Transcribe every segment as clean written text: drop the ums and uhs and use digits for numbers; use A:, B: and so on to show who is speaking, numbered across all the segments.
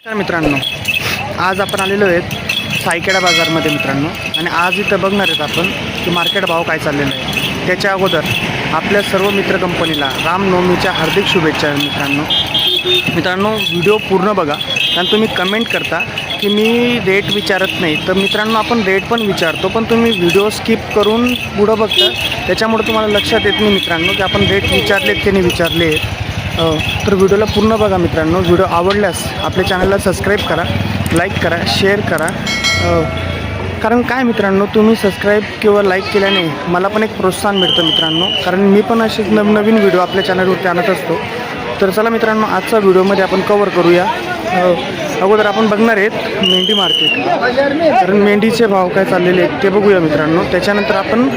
A: तर मित्रांनो, आज आपण आलेलो आहेत सायखेडा बाजारमध्ये मित्रांनो. आणि आज इथं बघणार आहेत आपण की मार्केट भाव काय चाललेला आहे. त्याच्या अगोदर आपल्या सर्व मित्र कंपनीला रामनवमीच्या हार्दिक शुभेच्छा मित्रांनो. व्हिडिओ पूर्ण बघा, कारण तुम्ही कमेंट करता की मी रेट विचारत नाही. तर मित्रांनो, आपण रेट पण विचारतो, पण तुम्ही व्हिडिओ स्किप करून पुढं बघता, त्याच्यामुळे तुम्हाला लक्षात येत नाही मित्रांनो की आपण रेट विचारलेत की नाही विचारले. तर व्हिडिओला पूर्ण बघा मित्रांनो. व्हिडिओ आवडल्यास आपल्या चॅनलला सबस्क्राईब करा, लाईक करा, शेअर करा. कारण काय मित्रांनो, तुम्ही सबस्क्राईब किंवा लाईक केल्याने मला पण एक प्रोत्साहन मिळतं मित्रांनो, कारण मी पण असेच नवनवीन व्हिडिओ आपल्या चॅनलवरती आणत असतो. तर चला मित्रांनो, आजचा व्हिडिओमध्ये आपण कवर करूया. अगोदर आपण बघणार आहेत मेंढी मार्केट, कारण मेंढीचे भाव काय चाललेले आहेत ते बघूया मित्रांनो. त्याच्यानंतर आपण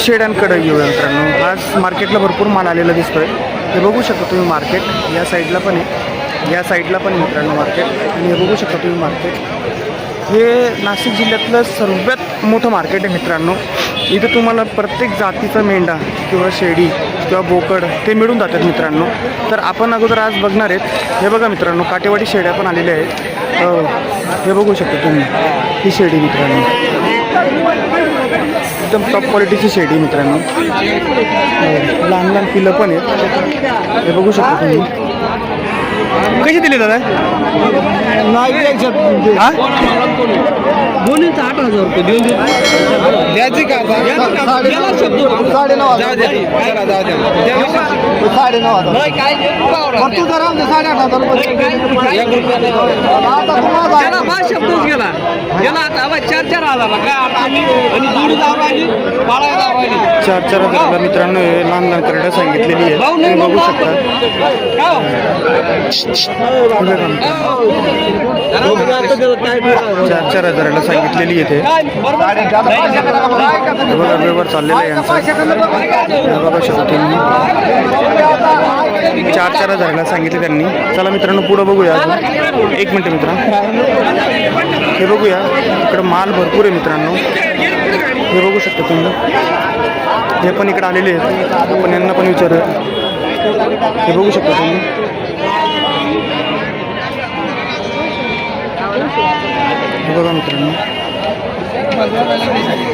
A: शेड्यांकडे घेऊया मित्रांनो. आज मार्केटला भरपूर माल आलेला दिसतोय, हे बघू शकता तुम्ही. मार्केट या साईडला पण आहे, या साईडला पण आहे मित्रांनो मार्केट. आणि हे बघू शकता तुम्ही मार्केट, हे नाशिक जिल्ह्यातलं सर्वात मोठं मार्केट आहे मित्रांनो. इथं तुम्हाला प्रत्येक जातीचा मेंढा किंवा शेळी किंवा बोकड ते मिळून जातात मित्रांनो. तर आपण अगोदर आज बघणार आहेत, हे बघा मित्रांनो, काटेवाडी शेळ्या पण आलेल्या आहेत. हे बघू शकता तुम्ही, ही शेळी मित्रांनो एकदम टॉप क्वालिटीची शेळी मित्रांनो. लहान लहान पिलं पण आहेत, हे बघू शकता तुम्ही. कशी दिली दादा? हां,
B: दोन्हीचा 8,000 रुपये देऊन
C: द्यायची का
B: शब्दच गेला गेला आता 4,000
A: चार हजाराला मित्रांनो हे लहान लहान करड्या सांगितलेली आहे, तुम्ही बघू शकता. चार हजाराला सांगितलेली आहे. ते बघा व्यवहार चाललेला आहे यांचा. बघा शकता तुम्ही, 4 हजाराला सांगितले त्यांनी. चला मित्रांनो, पुढं बघूया अजून. एक मिनटं मित्रांनो, हे बघूया. इकडं माल भरपूर आहे मित्रांनो, हे बघू शकता तुम्ही. हे पण इकडे आलेले आहेत, आपण यांना पण विचारूया. हे बघू शकता तुम्ही. हे बघा मित्रांनो,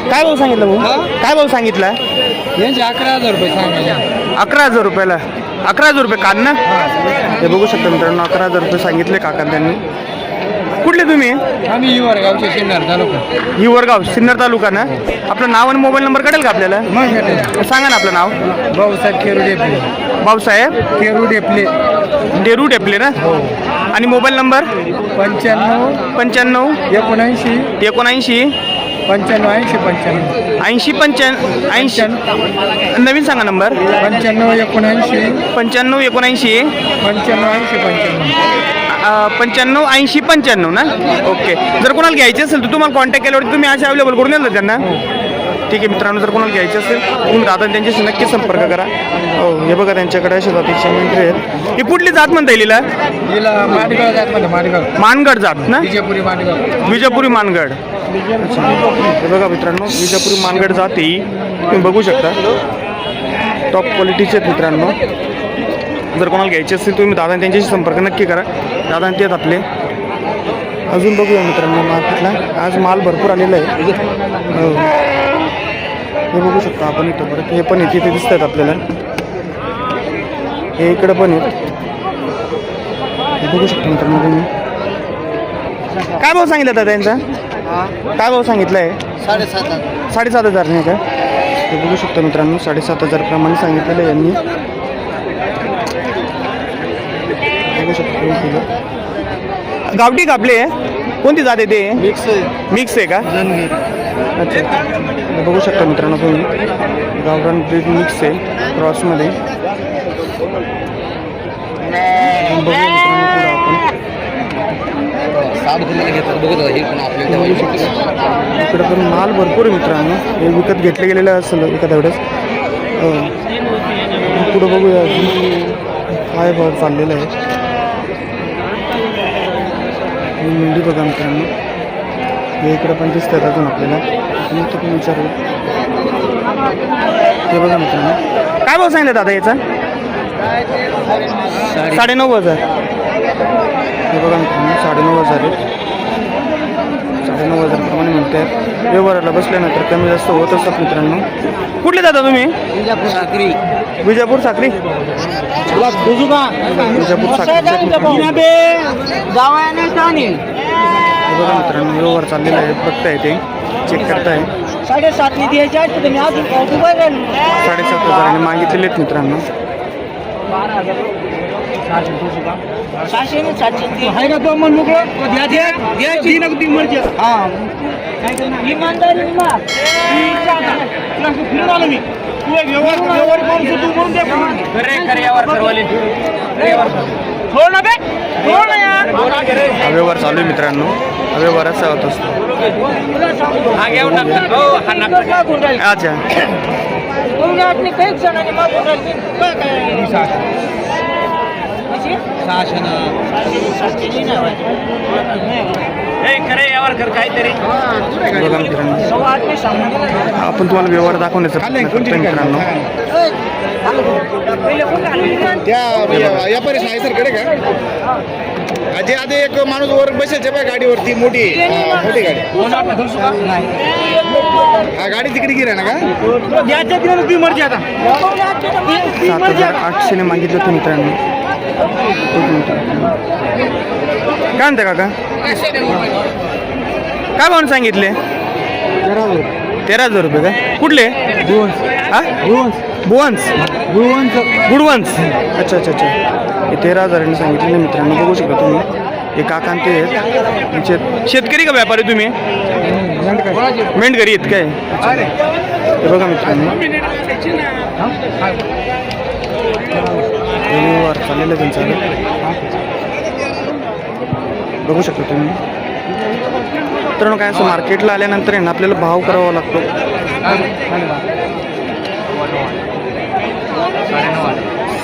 A: काय भाव सांगितलं भाऊ? काय भाव सांगितला?
C: यांचे 11,000 रुपये सांगा.
A: 11,000 रुपयाला. 11,000 रुपये कान ना. हे बघू शकता मित्रांनो, 11,000 रुपये सांगितले काका त्यांनी. कुठले तुम्ही?
C: आम्ही युवरगावचे सिन्नर तालुका.
A: युवरगाव सिन्नर तालुका ना. आपलं नाव आणि मोबाईल नंबर कळेल का आपल्याला? सांगा ना आपलं नाव.
C: भाऊसाहेब केरू डेपले.
A: भाऊसाहेब
C: केरू डेपले.
A: डेरू डेपले ना. आणि मोबाईल नंबर
C: 95
A: 95
C: 79
A: 79
C: 95 80
A: 80 80 नवीन सांगा नंबर.
C: 95 79
A: 95 79
C: 95 80
A: 95 80 95 ना. ओके. जर कोणाला घ्यायचे असेल तर तुम्हाला कॉन्टॅक्ट केल्यावरती तुम्ही असे अवेलेबल करून द्याल त्यांना. ठीक आहे मित्रांनो, जर कोणाला घ्यायचे असेल तुम्ही दादा त्यांच्याशी नक्की संपर्क करा. हो, हे बघा त्यांच्याकडे अशा जातीच्या मेंढरी आहेत. ही कुठली जात म्हणता येईल?
C: माडगाव जात मध्ये माडगाव
A: मानगड जात ना.
C: विजयपुरी माडगाव.
A: विजापुरी मानगड. हे बघा मित्रांनो, विजापुरी मानगड जाती तुम्ही बघू शकता. टॉप क्वालिटीचे आहेत मित्रांनो. जर कोणाला घ्यायचे असतील तुम्ही दादा त्यांच्याशी संपर्क नक्की करा. दादा ते आहेत आपले. अजून बघूया मित्रांनो मार्केटला. आज माल भरपूर आलेला आहे. हे बघू शकता आपण इथं. परत हे पण इथे दिसत आहेत आपल्याला. हे इकडं पण आहेत, हे बघू शकता मित्रांनो तुम्ही. काय भाव सांगितलं दादा त्यांचा? काय भाव सांगितलं आहे? 7,500 नाही का. हे बघू शकता मित्रांनो, 7,500 प्रमाणे सांगितलेलं आहे यांनी. बघू शकता. गावठी कापले कोणती जात आहे ते? मिक्स आहे का? अच्छा. हे बघू शकता मित्रांनो तुम्ही, गावरान ब्रीड मिक्स आहे क्रॉसमध्ये. बघूया मित्रांनो पुढं आपण. इकडं पण माल भरपूर आहे मित्रांनो. हे विकत घेतले गेलेलं असेल एखाद्या वेळेस. पुढं बघूया काय भाव चाललेला आहे. मेंढी बघा मित्रांनो, हे इकडं पण दिसतात अजून आपल्याला. मी तर पण विचारलं. हे बघा मित्रांनो, काय भाव सांगितलं दादा याचा? 9,500. हे बघा मित्रांनो 9,500 आहे. 9,500 प्रमाणे म्हणते. व्यवहाराला बसल्यानंतर कमी जास्त होत असतात मित्रांनो. कुठले जाता तुम्ही? विजापूर साखरी. विजापूर साखरी. हे बघा मित्रांनो व्यवहार चाललेला आहे. बघताय ते चेक करताय.
D: 7.5 द्यायचे आहेत तुम्ही अजून
A: 7,500 मागितलेले आहेत मित्रांनो.
D: 600 आणि 700
B: आहे का तो मन मोकळं द्यायची ना ती मर्जी.
D: हा इमानदारी
B: फिरून आलो मी. तू एक व्यवहार करून तू म्हणून हो ना बे हो ना यार.
A: हा व्यवहार चालू आहे मित्रांनो. हा व्यवहार असा होत असतो. अच्छा
D: काही जणांनी मागून
A: बघा मित्रांनो आपण तुम्हाला व्यवहार दाखवण्याचा प्रयत्न करतोय मित्रांनो.
C: त्या व्यापारी सायसरकडे का आधी आधी एक माणूस वर बसेल पाय गाडीवरती मोठी मोठी गाडी. हा गाडी तिकडे गिरा ना का
B: तुम्ही मर्जी आता
A: 7,800 ने मागितलं होतं मित्रांनो. काय म्हणते काका? काय भावून सांगितले? 13,000 रुपये का? कुठले? हा बुवन्स. गुडवन्स. अच्छा अच्छा अच्छा. हे 13,000 सांगितले मित्रांनो. बघू शकता तुम्ही. हे काकांत ते आहेत. शेतकरी का व्यापारी तुम्ही? मेंढकरी आहेत काय? हे बघा मित्रांनो व्यवहार चाललेला त्यांचा बघू शकता तुम्ही. मित्रांनो काय असं मार्केटला आल्यानंतर आहे ना आपल्याला भाव करावा लागतो.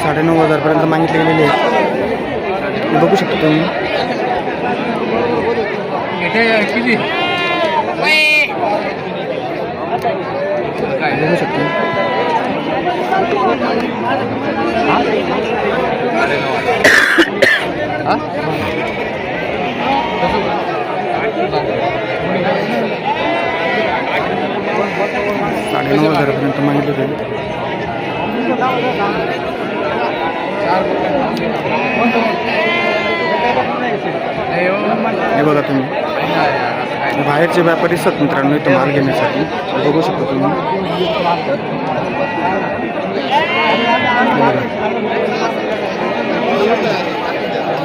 A: 9,500 पर्यंत मागितले गेलेले आहेत. हे बघू शकता तुम्ही. बघू शकता. साडे 9,000 पर्यंत मागितले गेले. हे बघा तुम्ही बाहेरचे व्यापारी असतात मित्रांनो इथं माल घेण्यासाठी. बघू शकता तुम्ही.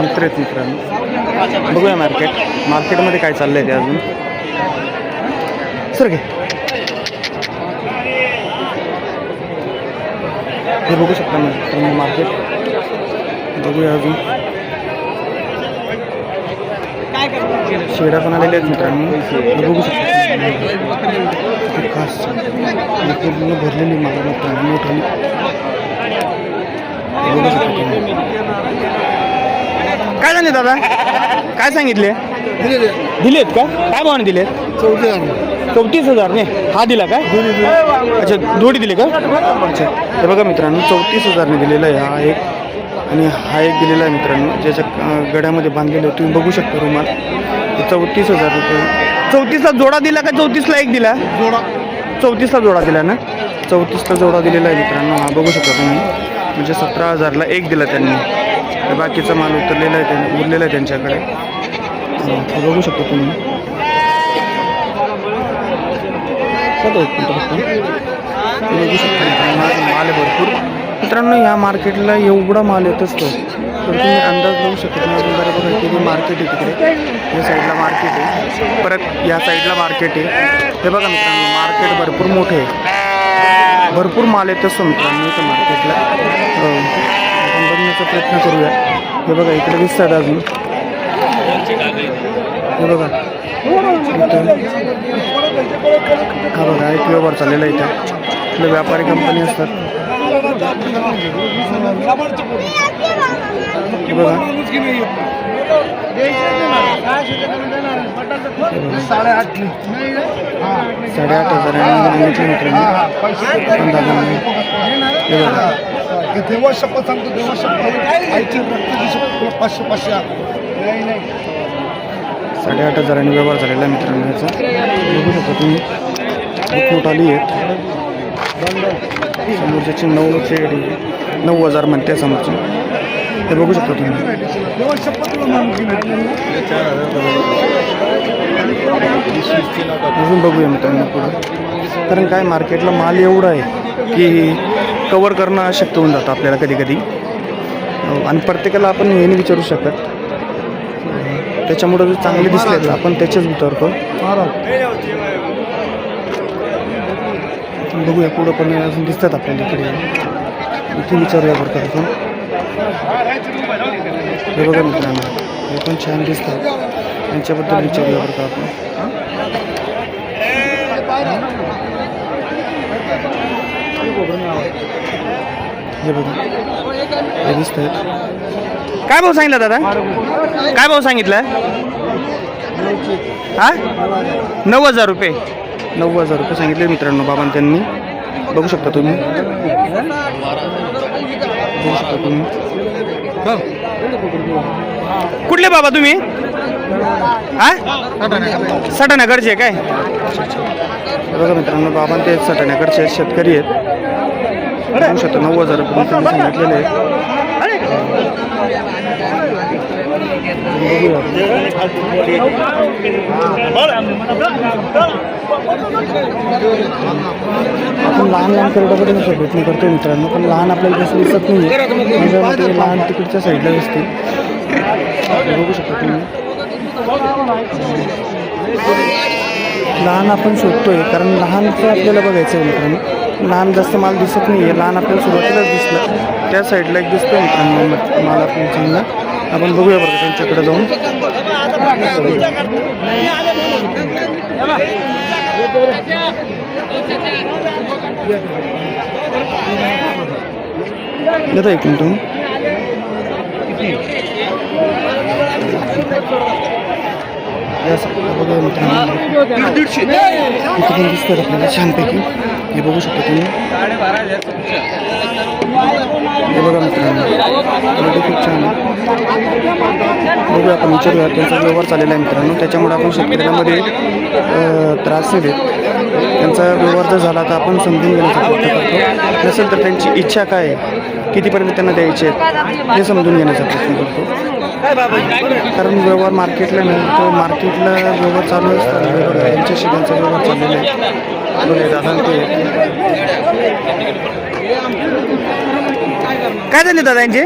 A: मित्र आहेत मित्रांनो. बघूया मार्केटमध्ये काय चाललंय ते अजून. सर घे. हे बघू शकता मित्रांनो मार्केट. बघूया अजून. शेडा पण आलेले आहेत मित्रांनो. हे बघू शकता खास पूर्ण भरलेली माल मित्रांनो मोठाली. बघू शकता तुम्ही. काय झाले दादा? काय सांगितले? दिलेत का? काय भावाने दिलेत? 34,000 ने. हा दिला का? अच्छा जोडी दिली का? अच्छा हे बघा मित्रांनो 34,000 ने दिलेला आहे हा एक. आणि हा एक दिलेला आहे मित्रांनो ज्याच्या गड्यामध्ये बांधलेलं आहे. तुम्ही बघू शकता रुमाल. 34,000 रुपये. 34ला जोडा दिला का 34ला एक दिला? 34ला जोडा दिला ना. 34ला जोडा दिलेला आहे मित्रांनो. हा बघू शकता तुम्ही. म्हणजे 17,000ला एक दिला त्यांनी. बाकीचा माल उतरलेला आहे उरलेला आहे त्यांच्याकडे. हे बघू शकता तुम्ही. बघू शकता माल आहे भरपूर मित्रांनो. ह्या मार्केटला एवढा माल येत असतो तर तुम्ही अंदाज लावू शकत नाही. अजून बरं बघा किती मार्केट आहे तिकडे. या साईडला मार्केट आहे. परत या साईडला मार्केट आहे. हे बघा मित्रांनो मार्केट भरपूर मोठे आहे. भरपूर माल येत असतो मित्रांनो इथं मार्केटला. आपण बघण्याचा प्रयत्न करूया. हे बघा इकडे दिसतात अजून. हे बघा हा बघा एक व्यवहार चाललेला आहे इथं. इथले व्यापारी कंपनी असतात. हे बघा 8,500 मागितले मित्रांनो. हे बघा
E: देवा शपथ सांगतो, देवा शपथ आईची रक्ताची शपथ 500 नाही नाही
A: 8,500 व्यवहार झालेला आहे मित्रांनो याचा. बघू शकता तुम्ही खूप मोठ आली आहे. समोरच्याची 9,000 म्हणते समोरची. ते बघू शकता तुम्ही.
E: देवा शपथ
A: अजून बघूया मित्रांनो पुढं. कारण काय मार्केटला माल एवढा आहे की कवर करणं अशक्य होऊन जातं आपल्याला कधी कधी. आणि प्रत्येकाला आपण हे नाही विचारू शकत. त्याच्यामुळे जर चांगले दिसले तर आपण त्याचेच उतरतो. बघूया पुढं पण अजून दिसतात आपल्याला इकडे. इथे विचारूया बरं का आपण. हे बघा मित्रांनो हे पण छान दिसतात. यांच्याबद्दल विचारूया बरं का आपण. हे बघा हे दिसत आहेत. काय भाव सांगितला दादा? काय भाव सांगितला? हा 9,000 रुपये. 9,000 रुपये सांगितले मित्रांनो बाबांनी त्यांनी. बघू शकता तुम्ही. बघू शकता तुम्ही. कुठले बाबा तुम्ही? हा सटाण्याकडचे काय? बघा मित्रांनो बाबा ते सटाण्याकडचे शेतकरी आहेत. बघू शकता 9,000 रुपये त्यांनी सांगितलेले आहेत. आपण लहान लहान करडाबद्दल प्रयत्न करतो मित्रांनो, पण लहान आपल्याला कसं दिसत नाही. म्हणजे लहान तिकडच्या साईडला दिसते. बघू शकता तुम्ही. लहान आपण शोधतोय कारण लहानचं आपल्याला बघायचं आहे मित्रांनो. लहान जास्त माल दिसत नाही आहे. लहान आपल्याला सुरुवातीलाच दिसलं. त्या साईडला एक दिसतोय मित्रांनो माल आपण चांगला. आपण बघूया बरं त्यांच्याकडे जाऊन. येतो एक मिनिट. बघूया मित्रांनो इथे पण दिसतात आपल्याला छानपैकी. हे बघू शकता तुम्ही. हे बघा मित्रांनो क्वालिटी खूप छान आहे. बघूया आपण विचारूया. त्यांचा व्यवहार चाललेला आहे मित्रांनो. त्याच्यामुळे आपण शेतकऱ्यांमध्ये त्रास नाही देत. त्यांचा व्यवहार जर झाला तर आपण समजून घेण्याचा प्रयत्न करतो. नसेल तर त्यांची इच्छा काय आहे, कितीपर्यंत त्यांना द्यायचे आहेत हे समजून घेण्याचा प्रयत्न करतो. कारण व्यवहार मार्केटला नाही तर मार्केटला व्यवहार चालू असतात. व्यवहार त्यांच्याशी त्यांचा व्यवहार चाललेला आहे. बघा दादा ते काय झाले दादा यांचे?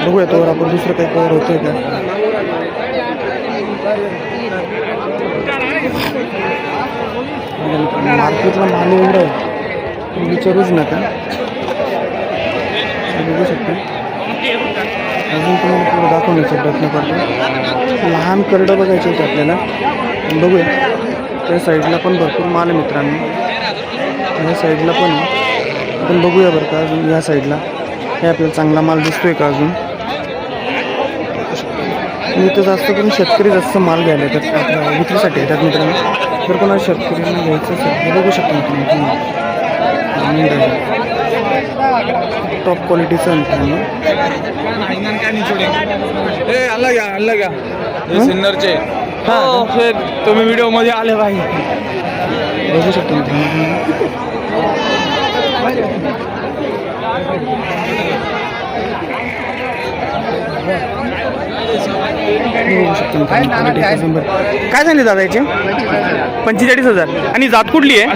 A: बघूया तोवर आपण दुसरं काही कवर होतोय का. मार्केटला माल एवढं आहे विचारूच नका. बघू शकतो. अजून तुम्हाला पुढे दाखवण्याचा प्रयत्न करतो. लहान करडं बघायचे होते आपल्याला. बघूया त्या साईडला पण भरपूर माल आहे मित्रांनो. या साईडला पण आपण बघूया बरं का. अजून या साईडला हे आपल्याला चांगला माल दिसतोय का अजून. इथं जास्त करून शेतकरी जास्त माल घ्यायला येतात आपल्या विक्रीसाठी येतात मित्रांनो. जर कोणाला शेतकऱ्यांना घ्यायचं असेल हे बघू शकतो मित्रांनो. टॉप क्वालिटीचं मित्रांनो.
B: सिन्नरचे हो फिर तुम्ही व्हिडिओमध्ये आले पाहिजे.
A: बघू शकतो मित्रांनो. काय सांगले दादा याचे? 45,000. आणि जात कुठली आहे?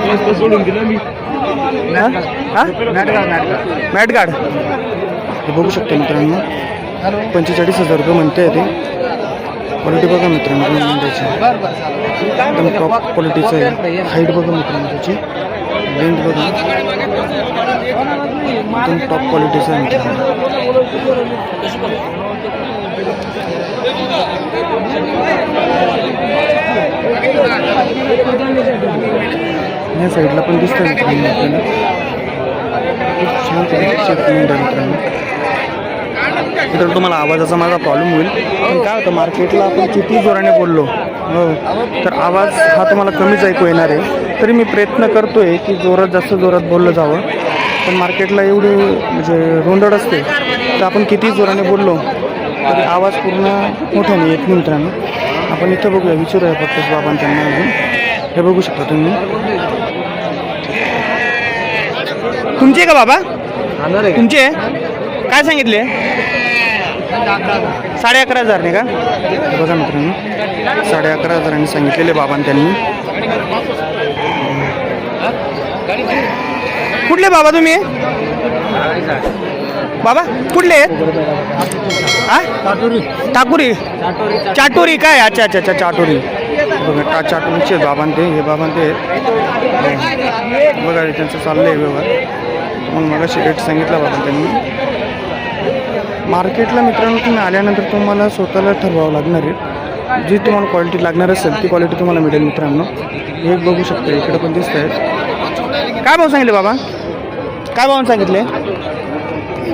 A: मॅटगाड. हे बघू शकतो मित्रांनो 45,000 रुपये म्हणते ते. क्वालिटी बघा मित्रांनो त्याची एकदम टॉप क्वालिटीचं आहे. हाईट बघा मित्रांनो त्याची. लेंथ बघा एकदम टॉप क्वालिटीचं आहे मित्रांनो. या साईडला पण दिसतं मित्रांनो आपल्याला. खूप छान पद्धतीची मित्रांनो. तर तुम्हाला आवाजाचा माझा प्रॉब्लेम होईल. पण काय होतं मार्केटला आपण किती जोराने बोललो हो तर आवाज हा तुम्हाला कमीच ऐकू येणार आहे. तरी मी प्रयत्न करतो आहे की जास्त जोरात बोललं जावं. पण मार्केटला एवढी म्हणजे रोंदड असते तर आपण किती जोराने बोललो तरी आवाज पूर्ण मोठ्याने येत नाही मित्रांनो. आपण इथं बघूया, विचारूया फक्त बाबांना त्यांना अजून. हे बघू शकता तुम्ही. तुमचे का बाबा? तुमचे काय सांगितले? 11,500 नाही का? बघा मित्रांनो 11,500 सांगितलेले बाबांनी त्यांनी. कुठले बाबा तुम्ही? बाबा कुठले आहेत? हा टाकुरी चाटोरी काय? अच्छा अच्छा अच्छा चाटोरी. बघा चाटोरीचे बाबांते हे बाबांते बघा त्यांचं चाललं आहे व्यवहार. मग मगाशी रेट सांगितला बाबा त्यांनी. मार्केटला मित्रांनो तुम्ही आल्यानंतर तुम्हाला स्वतःला ठरवावं लागणार आहे. जी तुम्हाला क्वालिटी लागणार असेल ती क्वालिटी तुम्हाला मिळेल मित्रांनो. हे बघू शकता इकडे पण दिसत आहेत. काय भाव सांगितले बाबा? काय भाव सांगितले?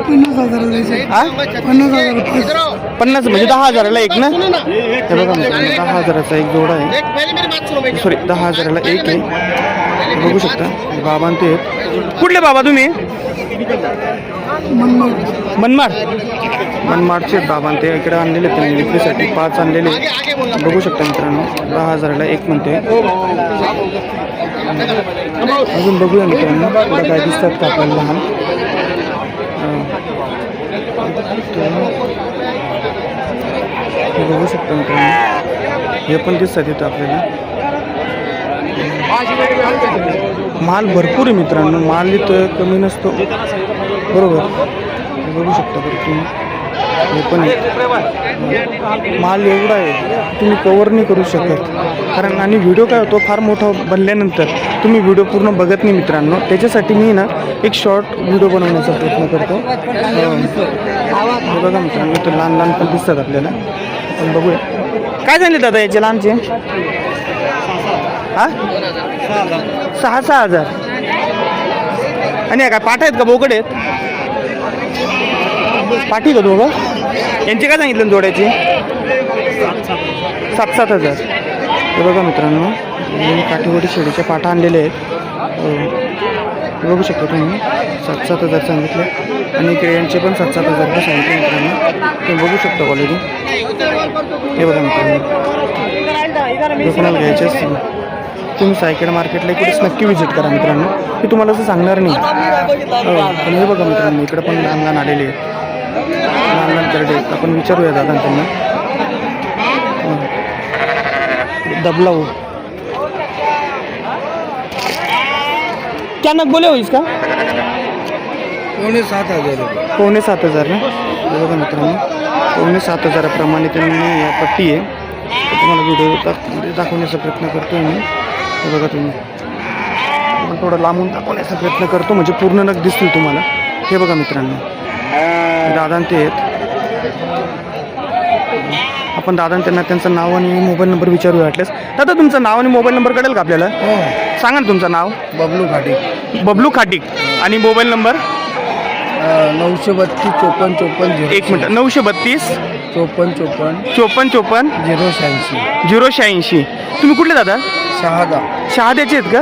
E: 50,000
A: हा
E: 50,000
A: 50 म्हणजे 10,000ला एक ना? हे बघा मित्रांनो 10,000चा एक जोडा आहे. सॉरी 10,000ला एक आहे. हे बघू शकता बाबांते आहेत. कुठले बाबा तुम्ही? मनमाडचे बाबांते इकडे आणलेले त्यांनी विक्रीसाठी 5 आणलेले. बघू शकता मित्रांनो 10,000ला एक म्हणते. अजून बघूया मित्रांनो पुढे काय दिसतात का आपल्याला लहान. हे बघू शकता मित्रांनो हे पण दिसतात इथं आपल्याला. माल भरपूर आहे मित्रांनो. माल इथं कमी नसतो बरोबर. हे बघू शकता बरं तुम्ही. हे पण माल एवढा आहे तुम्ही कवर नाही करू शकत. कारण आणि व्हिडिओ काय होतो फार मोठा बनल्यानंतर तुम्ही व्हिडिओ पूर्ण बघत नाही मित्रांनो. त्याच्यासाठी मी ना एक शॉर्ट व्हिडिओ बनवण्याचा प्रयत्न करतो. हे बघा मित्रांनो तर लहान लहान पण दिसतात आपल्याला. आपण बघूया काय झाले दादा याचे लहानचे. हा 6,000 आणि काय पाठ आहेत का? बोकड आहेत? पाठी का दोघं? यांचे काय सांगितलं जोड्याचे? 7,000. हे बघा मित्रांनो मी काठीवडी शेळीच्या पाठा आणलेले आहेत. हे बघू शकता तुम्ही 7,000 सांगितले. आणि इकडे यांचे पण 7,000 रुपये सांगितले मित्रांनो. तुम्ही बघू शकता क्वालिटी. हे बघा मित्रांनो कोणाला घ्यायचे असतील तुम्ही सायकड मार्केटला इकडेच नक्की व्हिजिट करा मित्रांनो. मी तुम्हाला असं सांगणार नाही. पण हे बघा मित्रांनो इकडे पण लहान लहान आलेले आहेत. लहान लहान करडे आहेत. आपण विचारूया दादा त्यांना. दबला हो क्या नग बोले हो इसका?
E: 7,500
A: पावणे 7,000 ना. हे बघा मित्रांनो 7,500 प्रमाणे त्यांनी या पट्टी आहे. तुम्हाला व्हिडिओ दाखवण्याचा प्रयत्न करतो आहे मी. हे बघा तुम्ही थोडं लांबून दाखवण्याचा प्रयत्न करतो म्हणजे पूर्ण नग दिसतील तुम्हाला. हे बघा मित्रांनो दादा ते आहेत. आपण दादा त्यांना त्यांचं नाव आणि मोबाईल नंबर विचारू वाटल्यास. दादा तुमचं नाव आणि मोबाईल नंबर कळेल का आपल्याला? सांगा ना तुमचं नाव. बबलू खाटीक आणि मोबाईल नंबर
E: 932 54
A: एक मिनट 932 54 086. तुम्ही कुठले दादा? शहाद्याचे आहेत का?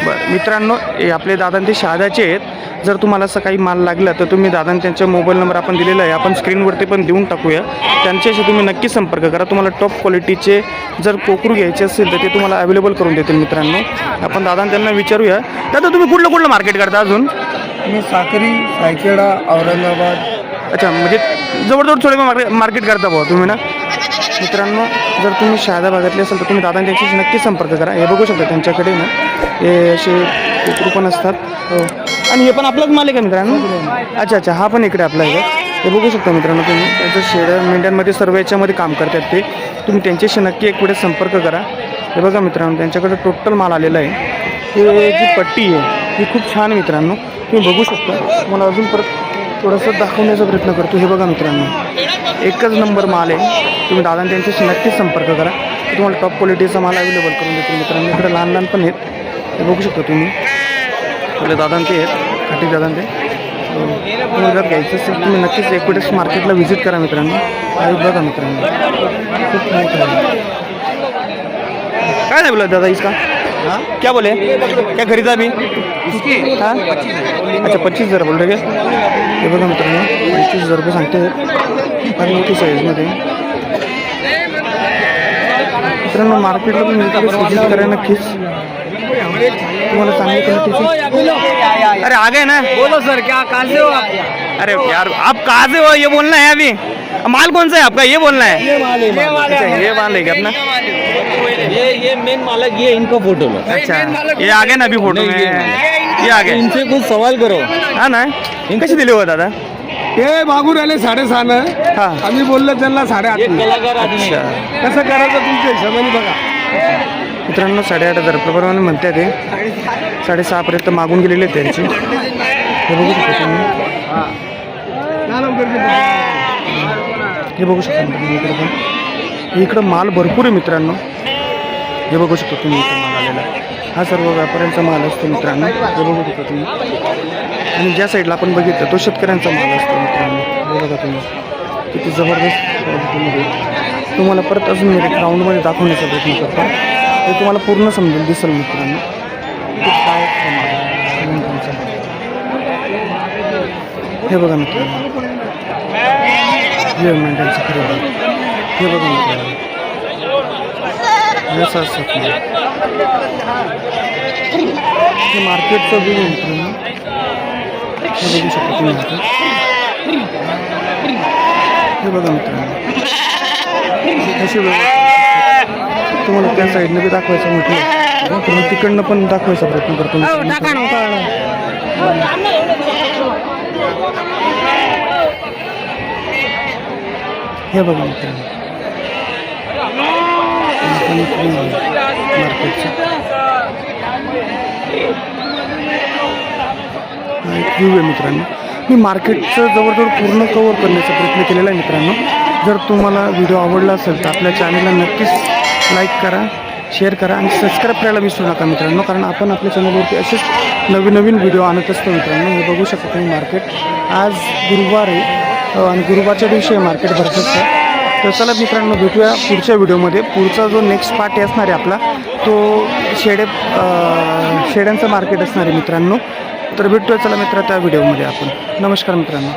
A: बरं मित्रांनो हे आपले दादा ते शहाद्याचे आहेत. जर तुम्हाला असं काही माल लागला तर तुम्ही दादा त्यांचा मोबाईल नंबर आपण दिलेला आहे आपण स्क्रीनवरती पण देऊन टाकूया. त्यांच्याशी तुम्ही नक्की संपर्क करा. तुम्हाला टॉप क्वालिटीचे जर कोकरू घ्यायचे असेल तर ते तुम्हाला अवेलेबल करून देतील मित्रांनो. आपण दादा त्यांना विचारूया. दादा तुम्ही कुठलं मार्केट करता अजून?
E: मी साक्री सायखेडा औरंगाबाद.
A: अच्छा म्हणजे जवळजवळ थोडे मार्केट करता भाऊ तुम्ही ना. मित्रांनो जर तुम्ही शहादा भागातले असाल तर तुम्ही दादा त्यांच्याशी नक्की संपर्क करा. हे बघू शकता त्यांच्याकडे ना हे असे कोकरू पण असतात. हो आणि हे पण आपलाच माल आहे का मित्रांनो? अच्छा अच्छा हा पण इकडे आपला आहे. हे बघू शकता मित्रांनो तुम्ही त्यांचं शेड्या मेंढ्यांमध्ये सर्व याच्यामध्ये काम करतात ते. तुम्ही त्यांच्याशी नक्की एक वेळेस संपर्क करा. हे बघा मित्रांनो त्यांच्याकडे टोटल माल आलेला आहे. हे जी पट्टी आहे ही खूप छान मित्रांनो तुम्ही बघू शकता. मला अजून परत थोडंसं दाखवण्याचा प्रयत्न करतो. हे बघा मित्रांनो एकच नंबर माल आहे. तुम्ही दादा त्यांच्याशी नक्कीच संपर्क करा. तुम्हाला टॉप क्वालिटीचा माल अवेलेबल करून देतील मित्रांनो. इकडे लहान पण आहेत. हे बघू शकता तुम्ही आपले दादा ते आहेत खाटी दादा ते. तुम्हाला जर घ्यायचं असेल तुम्ही नक्कीच एकवेळेस मार्केटला व्हिजिट करा मित्रांनो. आणि बघा मित्रांनो खूप मोठं आहे. काय नाही बोला दादा इसका क्या बोले क्या खरीदा अभी हाँ अच्छा 25,000 बोल रहे क्या? हे बघा मित्रांनो 25,000 रुपये सांगते फार मोठी साईजमध्ये. मित्रांनो मार्केटला पण व्हिजिट करा नक्कीच. तुम्हाला चांगली क्वालिटीची. अरे आ गए ना.
B: बोलो सर क्या कहाँ से हो आप?
A: अरे यार आप कहाँ से हो ये बोलना है अभी. माल कौन सा है आपका ये बोलना है. अच्छा ये माल है क्या अपना.
B: ये मेन मालक ये इनका फोटो लो.
A: अच्छा ये आ गए ना अभी फोटो में ये आ गए.
B: इनसे कुछ सवाल करो.
A: हा ना कशी दिली हो दादा.
E: हे मागून आले 6.5.
A: हा
E: आम्ही बोललो त्यांना 8.5.
B: कलाकार आदमी
A: अच्छा
E: कसं करायचं तुमच्या हिशोबाने बघा.
A: मित्रांनो 8,500 रुपयाप्रमाणे म्हणते ते 6.5 पर्यंत मागून गेलेले आहेत त्यांचे. हे बघू शकता तुम्ही. हे बघू शकता तुम्ही इकडं पण. इकडं माल भरपूर आहे मित्रांनो. हे बघू शकता तुम्ही इकडं माल आलेला. हा सर्व व्यापाऱ्यांचा माल असतो मित्रांनो. हे बघू शकता तुम्ही. आणि ज्या साईडला आपण बघितलं तो शेतकऱ्यांचा माल असतो मित्रांनो. हे बघा तुम्ही किती जबरदस्त क्वालिटीमध्ये. तुम्हाला परत अजून मी एक राऊंडमध्ये दाखवण्याचा प्रयत्न करतो. ते तुम्हाला पूर्ण समजून दिसेल मित्रांनो की काय माल आहे त्यांचा. हे बघा मित्रांनो हे मेंढ्यांचं खरेदी. हे बघा मित्रांनो हे असं असतात हे मार्केटचं व्यू आहे मित्रांनो. हे बघू शकता तुम्ही आता. हे बघा मित्रांनो अशी तुम्हाला त्या साईडनं बी दाखवायचं म्हटलं तर मी तिकडनं पण दाखवायचा प्रयत्न करतो. हे बघा मित्रांनो मार्केटचं एक व्ह्यू आहे मित्रांनो. मी मार्केटचं जवळजवळ पूर्ण कवर करण्याचा प्रयत्न केलेला आहे मित्रांनो. जर तुम्हाला व्हिडिओ आवडला असेल तर आपल्या चॅनलला नक्कीच लाईक करा, शेअर करा आणि सबस्क्राईब करायला विसरू नका मित्रांनो. कारण आपण आपल्या चॅनलवरती असेच नवीन नवीन व्हिडिओ आणत असतो मित्रांनो. हे बघू शकता तुम्ही मार्केट आज गुरुवार आहे आणि गुरुवारच्या दिवशी मार्केट भरतं. तर चला मित्रांनो भेटूया पुढच्या व्हिडिओमध्ये. पुढचा जो नेक्स्ट पार्ट असणार आहे आपला तो शेड्यांचं मार्केट असणार आहे मित्रांनो. तर भेटूया चला मित्र त्या व्हिडिओमध्ये आपण. नमस्कार मित्रांनो.